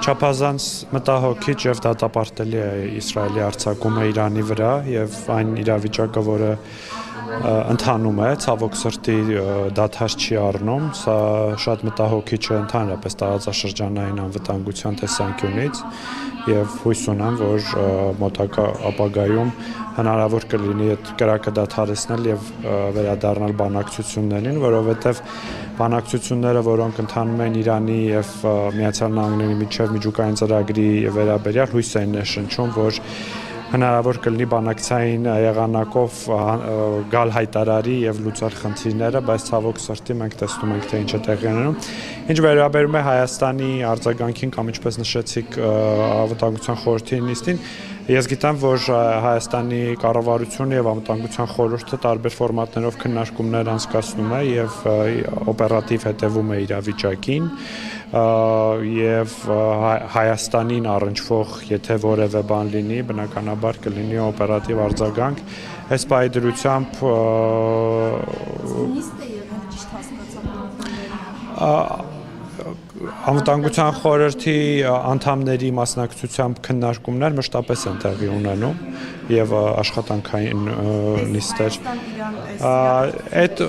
Չափազանց մտահոգիչ եւ դատապարտելի է Իսրայելի արձակումը Իրանի վրա եւ այն իրավիճակը, որը ընթանում է, ցավոք սրտի դադար չի առնում, սա շատ մտահոգիչ է ընդհանրապես տարածաշրջանային անվտանգության տեսանկյունից եւ հույս ունեմ, որ մոտակա ապագայում հնարավոր կլինի այդ կրակը դադարեցնել եւ վերադառնալ բանակցություններին, որովհետեւ բանակցությունները, որոնք ընթանում են Իրանի եւ Միացյալ Նահանգների միջև միջուկային ծրագրի վերաբերյալ հույս են ներշնչում, որ հնարավոր կլինի բանակցային եղանակով գալ հայտարարի եւ լուծել խնդիրները, բայց ցավոք սրտի մենք տեսնում ենք, թե ինչ է տեղի ունենում։ Ինչ վերաբերում է Հայաստանի արձագանքին կամ ինչպես նշեցիք Անվտանգության խորհրդի նիստին, ես գիտեմ, որ Հայաստանի կառավարությունը եւ Անվտանգության խորհուրդը տարբեր ֆորմատներով քննարկումներ անցկացնում է եւ օպերատիվ հետևում է իրավիճակին եւ Հայաստանին առնչվող, եթե որևէ բան լինի, բնականաբար կլինի օպերատիվ արձագանք։ Այս պայդրությամբ Անվտանգության խորհրդի անդամների մասնակցությամբ քննարկումներ մշտապես են տեղի ունենում եւ աշխատանքային նիստեր։ Այդ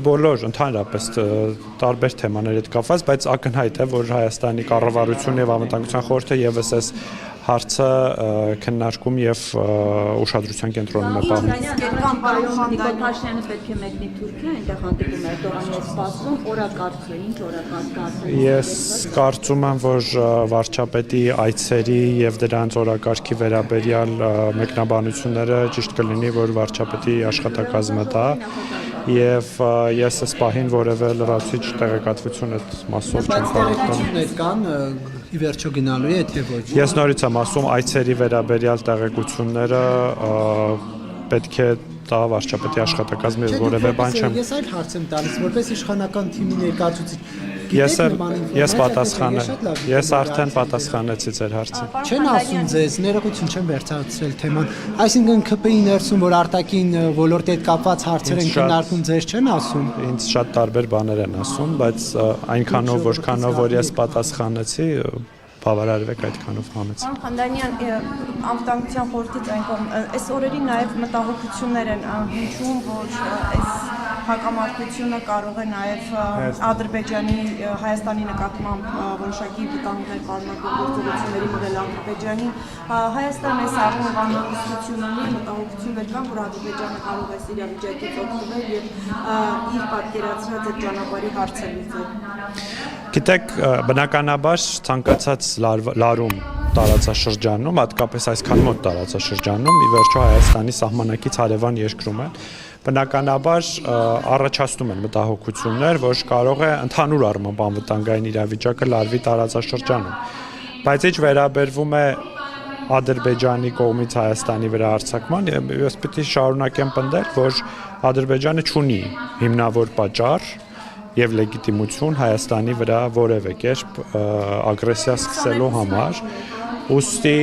բոլոր ընդհանրապես տարբեր թեմաների հետ կապված, բայց ակնհայտ է, որ Հայաստանի կառավարությունը եւ Անվտանգության խորհուրդը եւս այս հարցը քննարկում եւ ուշադրության կենտրոնում է պահում։ Նիկոլ Փաշինյանը պետք է մեկնի Թուրքիա, այնտեղ հանդիպում Էրդողանի հետ սպասում, օրակարգը, ինչ օրակարգ։ Ես կարծում եմ, որ վարչապետի այցերի եւ դրանց օրակարգի վերաբերյալ մեկնաբանությունները ճիշտ կլինի, որ վարչապետի աշխատակազմը տա եւ ես այս պահին որևէ լրացուցիչ տեղեկատվություն այդ մասով չեմ կարող կան ի վերջո գնալու է թե ոչ։ Ես նորից եմ ասում, այցերի վերաբերյալ տեղեկությունները պետք է տա վարչապետի աշխատակազմը, ես որևէ բան չեմ։ Ես այլ հարց եմ տալիս, որպես իշխանական թիմի ներկայացուցիչ։ Ես արդեն պատասխանեցի ձեր հարցին։ Չեն ասում ձեզ, ներողություն չեմ վերցրել թեման։ Այսինքն ԿՊ-ի ներսում, որ արտաքին ոլորտի հետ կապված հարցեր են քննարկում, ձեզ չեն ասում։ Ինձ շատ տարբեր բաներ են ասում, բայց այնքանով, որքանով որ ես պատասխանեցի, բավարարվեք այդքանով համեց։ Պարոն Խանդանյան, Անվտանգության խորհրդից այնքան այս օրերին նաև մտահոգություններ են հնչում, որ այս հակամարտությունը կարող է նաև Ադրբեջանի Հայաստանի նկատմամբ որոշակի վտանգներ պարունակող գործողությունների մոդել Ադրբեջանին։ Հայաստանը այս առումով անհանգստություն ունի, մտահոգություններ կան, որ Ադրբեջանը կարող է իրավիճակից օգտվել եւ իր պատկերացրած այդ ճանապարհի հարցը լուծել։ Գիտեք, բնականաբար ցանկացած լարում տարածաշրջանում, հատկապես այսքան մոտ տարածաշրջանում, ի վերջո Հայաստանի սահմանակից հարևան երկրում են, բնականաբար առաջացնում են մտահոգություններ, որ կարող է ընդհանուր առմամբ անվտանգային իրավիճակը լարվի տարածաշրջանում։ Բայց ինչ վերաբերվում է Ադրբեջանի կողմից Հայաստանի վրա հարձակման, ես պետք է շարունակեմ պնդել, որ Ադրբեջանը չունի հիմնավոր պատճառ եւ լեգիտիմություն Հայաստանի վրա որևէ կերպ ագրեսիա սկսելու համար, ուստի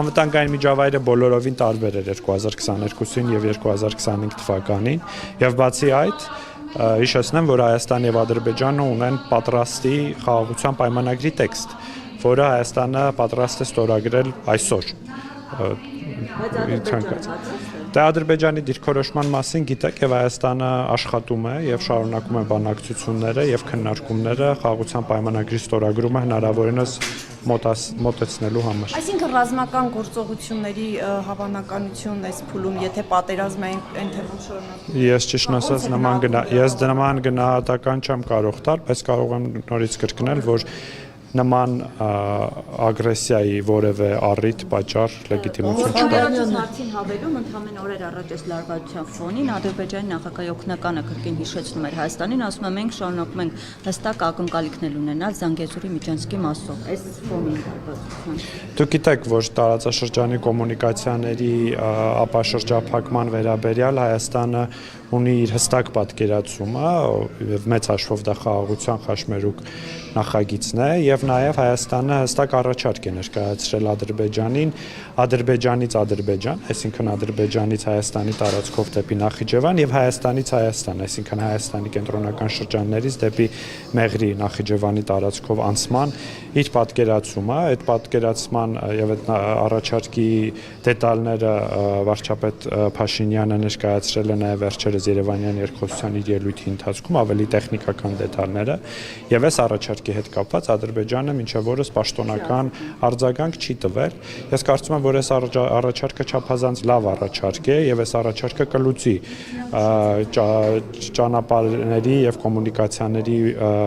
անվտանգային միջավայրը բոլորովին տարբեր էր 2022-ին եւ 2025 թվականին եւ բացի այդ հիշեցնեմ, որ Հայաստանը եւ Ադրբեջանը ունեն պատրաստի խաղաղության պայմանագրի տեքստ, որը Հայաստանը պատրաստ է ստորագրել այսօր։ Դե Ադրբեջանի դիրքորոշման մասին գիտեք եւ Հայաստանը աշխատում է եւ շարունակում է բանակցությունները եւ քննարկումները խաղաղության պայմանագրի ստորագրումը հնարավորինս մոտեցնելու համար։ Այսինքն ռազմական գործողությունների հավանականությունն այս փուլում, եթե պատերազմը այն թվում շարունակվի։ Ես ճիշտն ասած նման գնահատական չեմ կարող տալ, բայց կարող եմ նորից կրկնել, որ նման ագրեսիայի որևէ առիթ, պատճառ, լեգիտիմություն չկա։ Անդրեաս հարցին հավելում, ընդհանրեն օրեր առաջ այս լարվածության ֆոնին Ադրբեջանի նախագահի օգնականը կրկին հիշեցնում էր Հայաստանին, ասում է մենք շարունակում ենք հստակ ակնկալիքներ ունենալ Զանգեզուրի Միջանցքի մասով։ Այս ֆոնին լարվածության։ Դուք գիտեք, որ տարածաշրջանի կոմունիկացիաների ապաշրջափակման վերաբերյալ Հայաստանը ունի իր հստակ պատկերացումը եւ մեծ հաշվով դա խաղաղության խաչմերուկ նախագիծն է եւ նաև Հայաստանը հստակ առաջարկ է ներկայացրել Ադրբեջանին, Ադրբեջանից Ադրբեջան, այսինքն Ադրբեջանից Հայաստանի տարածքով դեպի Նախիջևան եւ Հայաստանից Հայաստան, այսինքն Հայաստանի կենտրոնական շրջաններից դեպի Մեղրի Նախիջևանի տարածքով անցման իր պատկերացումը, այդ պատկերացման եւ այդ առաջարկի դետալները վարչապետ Փաշինյանը ներկայացրել է նաև վերջերս Երևանյան երկխոսության իր ելույթի ընթացքում ավելի տեխնիկական դետալները եւ այս առաջարկի հետ կապված Ադրբեջանը մինչեւ օրս պաշտոնական արձագանք չի տվել։ Ես կարծում եմ, որ այս առաջարկը չափազանց լավ առաջարկ է եւ այս առաջարկը կլուծի ճանապարհների եւ կոմունիկացիաների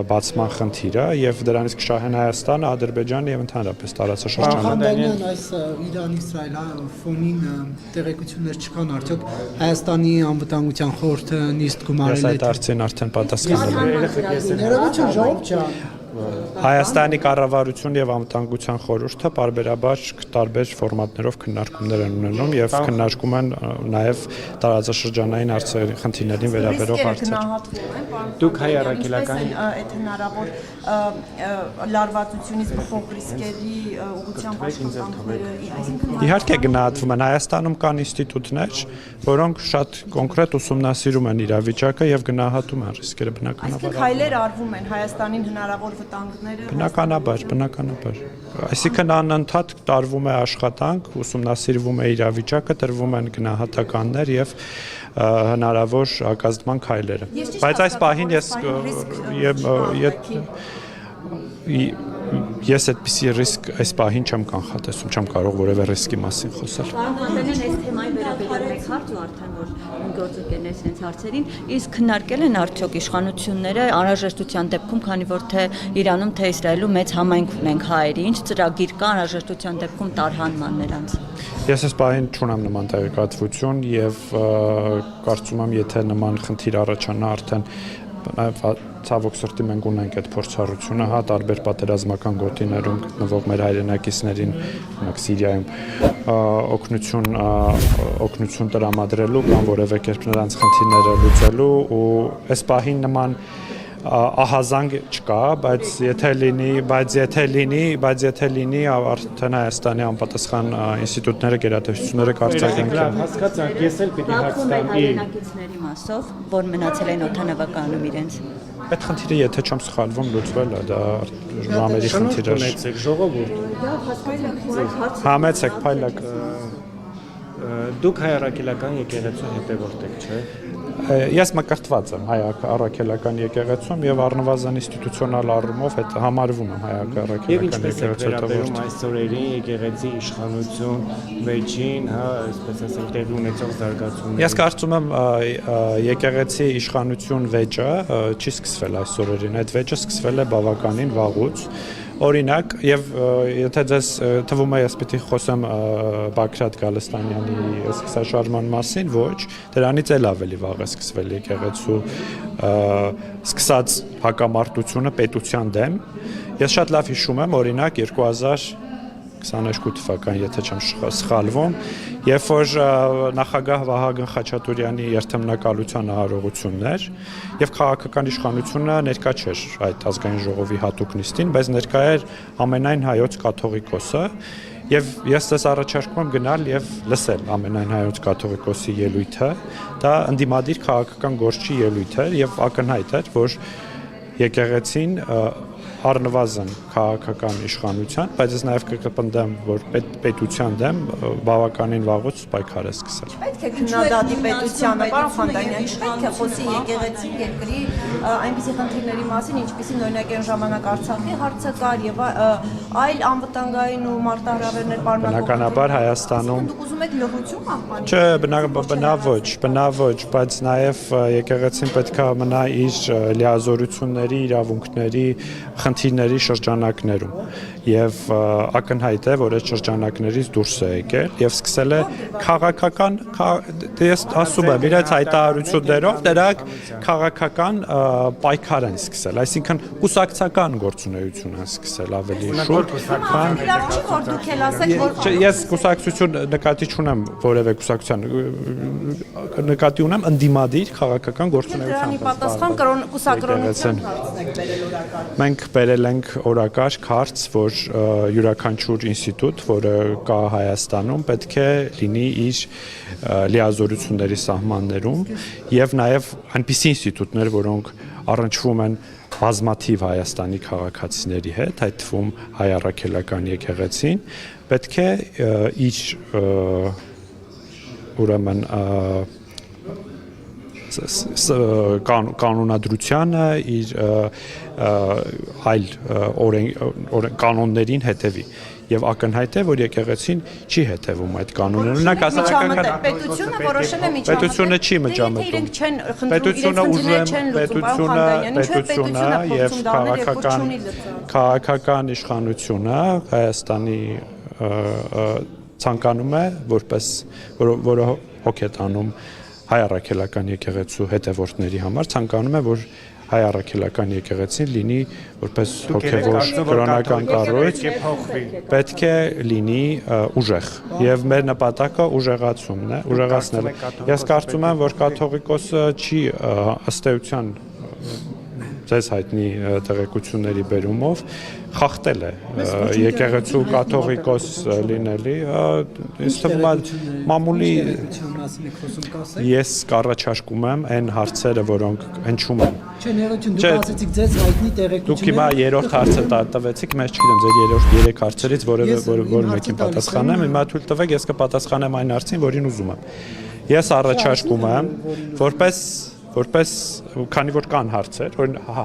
բացման խնդիրը եւ դրանից կշահեն Հայաստանը, Ադրբեջանը եւ ընդհանրապես տարածաշրջանը։ Խանդանյան այս Իրան-Իսրայել ֆոնին տեղեկություններ չկան արդյոք Հայաստանի անվտանգության խորհուրդը նիստ գումարել է։ Այս հարցին արդեն պատասխանել եմ։ Ներողություն, ժողովուրդ ջան։ Հայաստանի կառավարություն եւ անվտանգության խորհուրդը պարբերաբար տարբեր ֆորմատներով քննարկումներ են ունենում եւ քննարկում են նաեւ տարածաշրջանային հարցերի խնդիրներին վերաբերող հարցեր։ Դուք հայ առաքելական այդ հնարավոր լարվածությունից բխող ռիսկերի ուղղությամբ աշխատանքները, այսինքն Իհարկե գնահատվում են Հայաստանում կան ինստիտուտներ, որոնք շատ կոնկրետ ուսումնասիրում են իրավիճակը եւ գնահատում են ռիսկերը բնականաբար։ քայլեր արվում են Հայաստանին հնարավոր վտանգները։ Բնականաբար։ Այսինքն անընդհատ տարվում է աշխատանք, ուսումնասիրվում է իրավիճակը, տրվում են գնահատականներ եւ հնարավոր ակազդման քայլերը։ Բայց այս պահին ես այդպիսի ռիսկ այս պահին չեմ կանխատեսում, չեմ կարող որևէ ռիսկի մասին խոսել։ Պարոն այս թեմային վերաբերյալ մեկ հարց ու արդեն որ գործընկերներ sense հարցերին, իսկ քննարկել են արդյոք իշխանությունները անհրաժեշտության դեպքում, քանի որ թե Իրանում, թե Իսրայելում մեծ համայնք ունենք հայերի, ինչ ծրագիր կա անհրաժեշտության դեպքում տարհանման նրանց։ Ես այս պահին չունեմ նման տեղեկատվություն եւ կարծում եմ, եթե նման խնդիր առաջանա, արդեն ցավոք սրտի մենք ունենք այդ փորձառությունը, տարբեր պատերազմական գոտիներում գտնվող մեր հայրենակիցներին, օրինակ Սիրիայում օգնություն տրամադրելու կամ որևէ կերպ նրանց խնդիրները լուծելու ու այս պահին նման ահազանգ չկա, բայց եթե լինի արդեն Հայաստանի անպատասխան ինստիտուտները գերատեսչությունները կարձակեն։ Հասկացանք, ես էլ պիտի հարց տամ հայրենակիցների մասով, որ մնացել են օդանավականում իրենց։ Այդ խնդիրը եթե չեմ սխալվում լուծվել է, դա ժամերի խնդիր է։ ունեցեք ժողովուրդ։ Համեցեք, փայլակ։ Դուք հայ առաքելական եկեղեցու հետևորդ եք, չէ՞։ Ես մկրտված եմ հայ առաքելական եկեղեցում եւ առնվազն ինստիտուցիոնալ առումով հետ համարվում եմ հայ առաքելական եկեղեցու հետևորդ։ Այս օրերին եկեղեցի իշխանություն վեճին, այսպես ասենք, տեղի ունեցող զարգացումները։ Ես կարծում եմ եկեղեցի իշխանություն վեճը չի սկսվել այս օրերին, այդ վեճը սկսվել է բավականին վաղուց։ Օրինակ, եւ եթե ձեզ թվում է ես պիտի խոսեմ Բաքրատ Գալստանյանի սկսաշարժման մասին, ոչ, դրանից էլ ավելի վաղ է սկսվել եկեղեցու սկսած հակամարտությունը պետության դեմ։ Ես շատ լավ հիշում եմ, օրինակ 2022 թվական, եթե չեմ սխալվում, երբ որ նախագահ Վահագն Խաչատուրյանի երթմնակալության արարողություններ եւ քաղաքական իշխանությունը ներկա չէր այդ ազգային ժողովի հատուկ նիստին, բայց ներկա էր ամենայն հայոց կաթողիկոսը եւ ես դες առաջարկում եմ գնալ եւ լսել ամենայն հայոց կաթողիկոսի ելույթը, դա ընդդիմադիր քաղաքական գործչի ելույթ էր եւ ակնհայտ էր, որ եկեղեցին առնվազն քաղաքական իշխանության, բայց ես նաև կպնդեմ, որ պետության դեմ բավականին վաղուց պայքար է սկսել։ Պետք է քննադատի պետությանը, պարոն Խանդանյան, պետք է խոսի եկեղեցի երկրի այնպիսի խնդիրների մասին, ինչպիսին օրինակ այն ժամանակ Արցախի հարցը կար եւ այլ անվտանգային ու մարտահրավերներ պարունակող։ Բնականաբար Հայաստանում Դուք ուզում եք լրություն պահպանել։ Չէ, բնավ ոչ, բայց նաև եկեղեցին պետք է մնա իր լիազորությունների, իրավունքների, խնդիրների շրջանակներում եւ ակնհայտ է, որ այդ շրջանակներից դուրս է եկել եւ սկսել է քաղաքական, ես ասում եմ, իրենց հայտարարություններով դրանք քաղաքական պայքար են սկսել, այսինքն կուսակցական գործունեություն են սկսել ավելի շուտ, քան Լավ չի որ դուք էլ ասեք, որ ես կուսակցություն նկատի չունեմ որևէ կուսակցության, նկատի ունեմ ընդդիմադիր քաղաքական գործունեություն։ դրանի պատասխան կուսակրոնության հարցն եք բերել օրակարգ։ Մենք բերել ենք օրակարգ հարց, որ յուրաքանչյուր ինստիտուտ, որը կա Հայաստանում, պետք է լինի իր լիազորությունների սահմաններում եւ նաեւ այնպիսի ինստիտուտներ, որոնք առնչվում են բազմաթիվ Հայաստանի քաղաքացիների հետ, այդ թվում հայ առաքելական եկեղեցին, պետք է իր ուրեմն կանոնադրությանը իր այլ կանոններին հետևի եւ ակնհայտ է որ եկեղեցին չի հետևում այդ կանոններին օրինակ հասարակական պետությունը որոշել է միջամտել պետությունը չի միջամտում պետությունը եւ քաղաքական իշխանությունը Հայաստանի ցանկանում է որպես որը հոգ է տանում հայ առաքելական եկեղեցու հետևորդների համար ցանկանում է որ հայ առաքելական եկեղեցին լինի որպես հոգևոր կրոնական կառույց պետք է լինի ուժեղ եւ մեր նպատակը ուժեղացումն է ուժեղացնելը ես կարծում եմ որ կաթողիկոսը չի ըստ էության ձեզ հայտնի տեղեկությունների բերումով խախտել է եկեղեցու կաթողիկոս լինելի ինձ թվում է մամուլի ես կառաջարկում եմ այն հարցերը որոնք հնչում են Չէ, ներողություն, դուք ասացիք ձեզ հայտնի տեղեկությունները Դուք հիմա երրորդ հարցը տվեցիք, մեզ չգիտեմ, ձեր երրորդ 3 հարցերից որ մեկին պատասխանեմ, հիմա թույլ տվեք, ես կպատասխանեմ այն հարցին, որին ուզում եմ։ Ես առաջարկում եմ, որպես քանի որ կան հարցեր,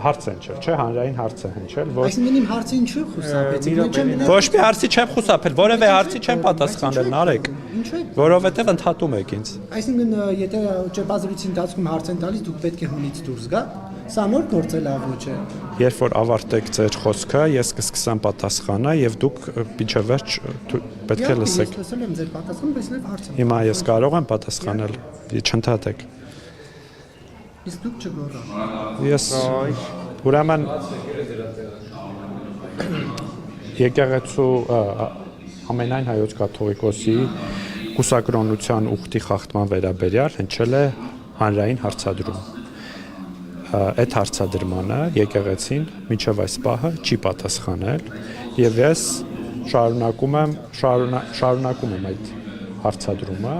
հարց են չէ, հանրային հարց է հնչել, որ Այսինքն իմ հարցին չի խուսափեցիք, Ոչ մի հարցի չեմ խուսափել, որևէ հարցի չեմ պատասխանել, Նարեկ, որովհետև ընդհատում եք ինձ։ Այսինքն եթե ճեպազրույցի ընթացքում հարց են տալիս, դուք պետք է հունից դուրս գա։ Սա նոր գործելավոճ է։ Երբ որ ավարտեք ձեր խոսքը, ես կսկսեմ պատասխանալ եւ դուք մինչև վերջ պետք է լսեք։ Ես լսել եմ ձեր պատասխանը, բայց նաև հարցը։ Հիմա ես կարող եմ պատասխանել, չընդհատեք։ Իսկ դուք չգոռա։ Ես ուրեմն եկեղեցու ամենայն հայոց կաթողիկոսի կուսակրոնության ուխտի խախտման վերաբերյալ հնչել է հանրային հարցադրում։ Այդ հարցադրմանը եկեղեցին մինչև այս պահը չի պատասխանել եւ ես շարունակում եմ այդ հարցադրումը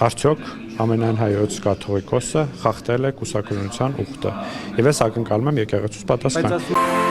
արդյոք ամենայն հայոց կաթողիկոսը խախտել է կուսակրոնության ուխտը եւ ես ակնկալում եմ եկեղեցուց պատասխան